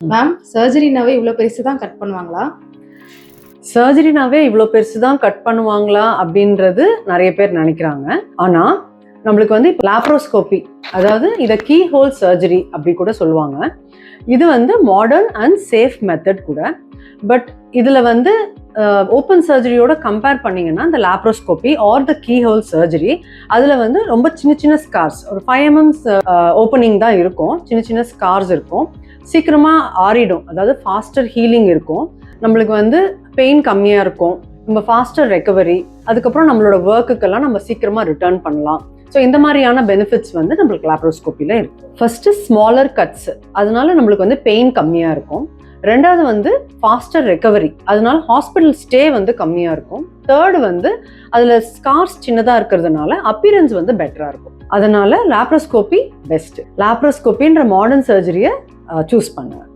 Ma'am சர்ஜரினாவே இவ்வளோ பெருசு தான் கட் பண்ணுவாங்களா? சர்ஜரினாவே இவ்வளோ பெருசு தான் கட் பண்ணுவாங்களா அப்படின்றது நிறைய பேர் நினைக்கிறாங்க. ஆனால் நம்மளுக்கு வந்து இப்போ லாப்ரோஸ்கோபி, அதாவது இதை கீ ஹோல் சர்ஜரி அப்படி கூட சொல்லுவாங்க. இது வந்து மாடர்ன் அண்ட் சேஃப் மெத்தட் கூட. பட் இதில் வந்து ஓப்பன் சர்ஜரியோட கம்பேர் பண்ணிங்கன்னா இந்த laparoscopy or the keyhole surgery அதில் வந்து ரொம்ப சின்ன சின்ன ஸ்கார்ஸ், ஒரு 5 mm ஓப்பனிங் தான் இருக்கும், சின்ன சின்ன ஸ்கார்ஸ் இருக்கும், சீக்கிரமாக ஆறிடும், அதாவது ஃபாஸ்டர் ஹீலிங் இருக்கும், நம்மளுக்கு வந்து பெயின் கம்மியாக இருக்கும், நம்ம ஃபாஸ்டர் ரெக்கவரி, அதுக்கப்புறம் நம்மளோட ஒர்க்குக்கெல்லாம் நம்ம சீக்கிரமாக ரிட்டர்ன் பண்ணலாம். ஸோ இந்த மாதிரியான பெனிஃபிட்ஸ் வந்து நம்மளுக்கு லாப்ரோஸ்கோப்பியில் இருக்கும். ஃபர்ஸ்ட் ஸ்மாலர் கட்ஸ், அதனால நம்மளுக்கு வந்து பெயின் கம்மியாக இருக்கும். ரெண்டாவது வந்து ஃபாஸ்டர் ரெக்கவரி, அதனால ஹாஸ்பிட்டல் ஸ்டே வந்து கம்மியாக இருக்கும். தேர்டு வந்து அதில் ஸ்கார்ஸ் சின்னதாக இருக்கிறதுனால அப்பியரன்ஸ் வந்து பெட்டராக இருக்கும். அதனால லாப்ரோஸ்கோபி பெஸ்ட். லாப்ரோஸ்கோப்பின்ற மாடர்ன் சர்ஜரியை சூஸ் பண்ணுவேன்.